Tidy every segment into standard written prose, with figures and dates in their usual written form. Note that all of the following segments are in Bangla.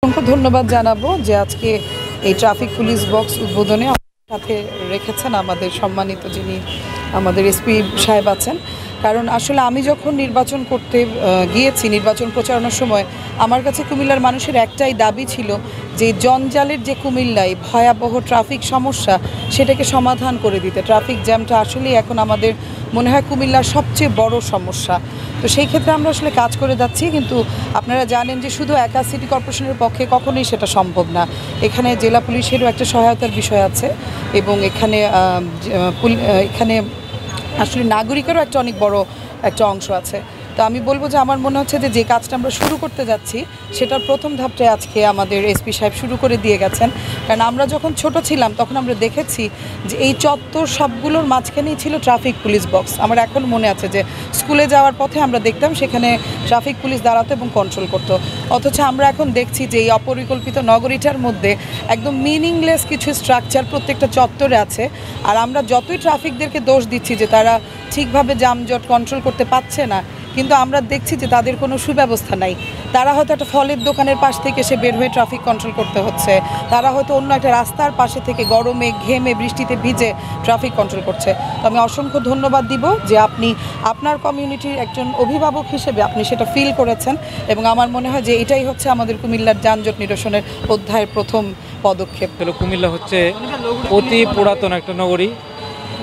অসংখ্য ধন্যবাদ জানাবো যে আজকে এই ট্রাফিক পুলিশ বক্স উদ্বোধনে আমাদের সাথে রেখেছেন আমাদের সম্মানিত যিনি আমাদের এসপি সাহেব আছেন। কারণ আসলে আমি যখন নির্বাচন করতে গিয়েছি, নির্বাচন প্রচারণার সময় আমার কাছে কুমিল্লার মানুষের একটাই দাবি ছিল যে জঞ্জালের যে কুমিল্লায় ভয়াবহ ট্রাফিক সমস্যা সেটাকে সমাধান করে দিতে। ট্রাফিক জ্যামটা আসলেই এখন আমাদের মনে হয় কুমিল্লার সবচেয়ে বড় সমস্যা। তো সেই ক্ষেত্রে আমরা আসলে কাজ করে যাচ্ছি, কিন্তু আপনারা জানেন যে শুধু একা সিটি কর্পোরেশনের পক্ষে কখনোই সেটা সম্ভব না। এখানে জেলা পুলিশেরও একটা সহায়তার বিষয় আছে এবং এখানে আসলে নাগরিকেরও একটা অনেক বড় একটা অংশ আছে। তো আমি বলবো যে আমার মনে হচ্ছে যে কাজটা আমরা শুরু করতে যাচ্ছি সেটার প্রথম ধাপটাই আজকে আমাদের এসপি সাহেব শুরু করে দিয়ে গেছেন। কারণ আমরা যখন ছোট ছিলাম তখন আমরা দেখেছি যে এই চত্বর সবগুলোর মাঝখানেই ছিল ট্রাফিক পুলিশ বক্স। আমার এখন মনে আছে যে স্কুলে যাওয়ার পথে আমরা দেখতাম সেখানে ট্রাফিক পুলিশ দাঁড়াতো এবং কন্ট্রোল করতো। অথচ আমরা এখন দেখছি যে এই অপরিকল্পিত নগরীটার মধ্যে একদম মিনিংলেস কিছু স্ট্রাকচার প্রত্যেকটা চত্বরে আছে। আর আমরা যতই ট্রাফিকদেরকে দোষ দিচ্ছি যে তারা ঠিকভাবে যানজট কন্ট্রোল করতে পারছে না, কিন্তু আমরা দেখছি যে তাদের কোনো সুব্যবস্থা নাই। তারা হয়তো একটা ফলের দোকানের পাশ থেকে এসে বের হয়ে ট্রাফিক কন্ট্রোল করতে হচ্ছে, তারা হয়তো অন্য একটা রাস্তার পাশে থেকে গরমে ঘেমে বৃষ্টিতে ভিজে ট্রাফিক কন্ট্রোল করছে। তো আমি অসংখ্য ধন্যবাদ দিব যে আপনি আপনার কমিউনিটির একজন অভিভাবক হিসেবে আপনি সেটা ফিল করেছেন, এবং আমার মনে হয় যে এটাই হচ্ছে আমাদের কুমিল্লার যানজট নিরসনের অধ্যায়ের প্রথম পদক্ষেপ। কুমিল্লা হচ্ছে অতি পুরাতন একটা নগরী,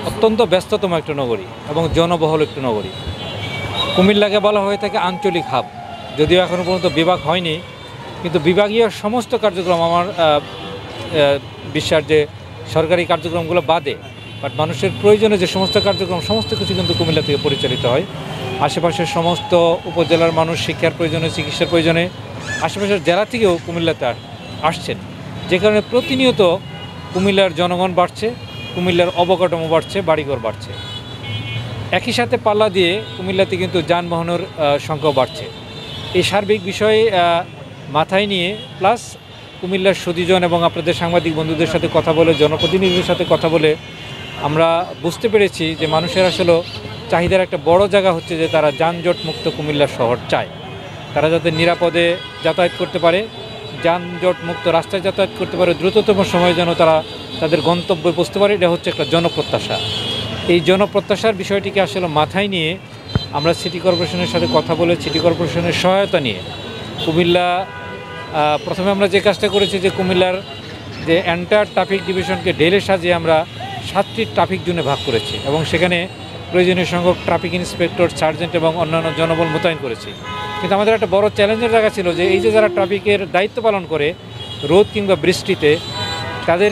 অত্যন্ত ব্যস্ততম একটা নগরী এবং জনবহুল একটা নগরী। কুমিল্লাকে বলা হয়ে থাকে আঞ্চলিক হাব, যদিও এখনও পর্যন্ত বিভাগ হয়নি, কিন্তু বিভাগীয় সমস্ত কার্যক্রম আমার বিশ্বাস যে সরকারি কার্যক্রমগুলো বাদে বাট মানুষের প্রয়োজনে যে সমস্ত কার্যক্রম সমস্ত কিছু কিন্তু কুমিল্লা থেকে পরিচালিত হয়। আশেপাশের সমস্ত উপজেলার মানুষ শিক্ষার প্রয়োজনে, চিকিৎসার প্রয়োজনে আশেপাশের জেলা থেকেও কুমিল্লাতে আসছেন, যে কারণে প্রতিনিয়ত কুমিল্লার জনগণ বাড়ছে, কুমিল্লার অবকাঠামো বাড়ছে, বাড়িঘর বাড়ছে। একই সাথে পাল্লা দিয়ে কুমিল্লাতে কিন্তু যানবাহনের সংখ্যাও বাড়ছে। এই সার্বিক বিষয়ে মাথায় নিয়ে প্লাস কুমিল্লার সুদীজন এবং আপনাদের সাংবাদিক বন্ধুদের সাথে কথা বলে, জনপ্রতিনিধিদের সাথে কথা বলে আমরা বুঝতে পেরেছি যে মানুষের আসলে চাহিদার একটা বড় জায়গা হচ্ছে যে তারা যানজট মুক্ত কুমিল্লার শহর চায়। তারা যাতে নিরাপদে যাতায়াত করতে পারে, যানজট মুক্ত রাস্তায় যাতায়াত করতে পারে, দ্রুততম সময়ে যেন তারা তাদের গন্তব্যে পৌঁছতে পারে, এটা হচ্ছে একটা জনপ্রত্যাশা। এই জনপ্রত্যাশার বিষয়টিকে আসলে মাথায় নিয়ে আমরা সিটি কর্পোরেশনের সাথে কথা বলে সিটি কর্পোরেশনের সহায়তা নিয়ে কুমিল্লা প্রথমে আমরা যে কাজটা করেছি যে কুমিল্লার যে এন্টায়ার ট্রাফিক ডিভিশনকে ঢেলে সাজিয়ে আমরা 7টি ট্রাফিক জোনে ভাগ করেছি এবং সেখানে প্রয়োজনীয় সংখ্যক ট্রাফিক ইন্সপেক্টর, সার্জেন্ট এবং অন্যান্য জনবল মোতায়েন করেছি। কিন্তু আমাদের একটা বড় চ্যালেঞ্জের জায়গা ছিল যে এই যে যারা ট্রাফিকের দায়িত্ব পালন করে রোদ কিংবা বৃষ্টিতে, তাদের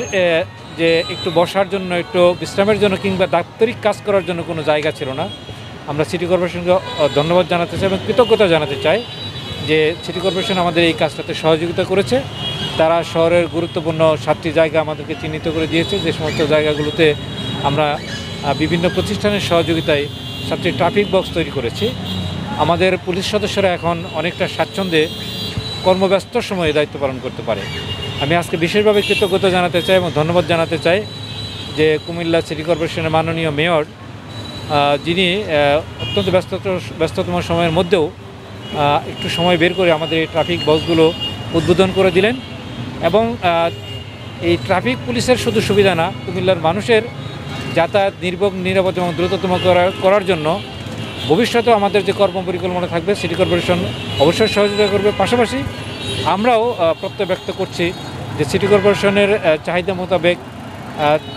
যে একটু বসার জন্য, একটু বিশ্রামের জন্য কিংবা দাপ্তরিক কাজ করার জন্য কোনো জায়গা ছিল না। আমরা সিটি কর্পোরেশনকে ধন্যবাদ জানাতে চাই এবং কৃতজ্ঞতা জানাতে চাই যে সিটি কর্পোরেশন আমাদের এই কাজটাতে সহযোগিতা করেছে। তারা শহরের গুরুত্বপূর্ণ 7টি জায়গা আমাদেরকে চিহ্নিত করে দিয়েছে, যে সমস্ত জায়গাগুলোতে আমরা বিভিন্ন প্রতিষ্ঠানের সহযোগিতায় 7টি ট্রাফিক বক্স তৈরি করেছি। আমাদের পুলিশ সদস্যরা এখন অনেকটা স্বাচ্ছন্দ্যে কর্মব্যস্ত সময়ে দায়িত্ব পালন করতে পারে। আমি আজকে বিশেষভাবে কৃতজ্ঞতা জানাতে চাই এবং ধন্যবাদ জানাতে চাই যে কুমিল্লা সিটি কর্পোরেশনের মাননীয় মেয়র, যিনি অত্যন্ত ব্যস্ততম সময়ের মধ্যেও একটু সময় বের করে আমাদের এই ট্রাফিক বক্সগুলো উদ্বোধন করে দিলেন। এবং এই ট্রাফিক পুলিশের শুধু সুবিধা না, কুমিল্লার মানুষের যাতায়াত নিরাপদ এবং দ্রুততম করার জন্য ভবিষ্যতেও আমাদের যে কর্ম পরিকল্পনা থাকবে সিটি কর্পোরেশন অবশ্যই সহযোগিতা করবে। পাশাপাশি আমরাও প্রত্যয় ব্যক্ত করছি যে সিটি কর্পোরেশনের চাহিদা মোতাবেক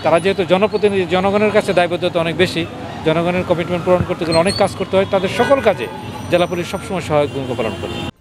তারা যেহেতু জনপ্রতিনিধি, জনগণের কাছে দায়বদ্ধতা অনেক বেশি, জনগণের কমিটমেন্ট পূরণ করতে গেলে অনেক কাজ করতে হয়, তাদের সকল কাজে জেলা পুলিশ সবসময় সহায়ক ভূমিকা পালন করবে।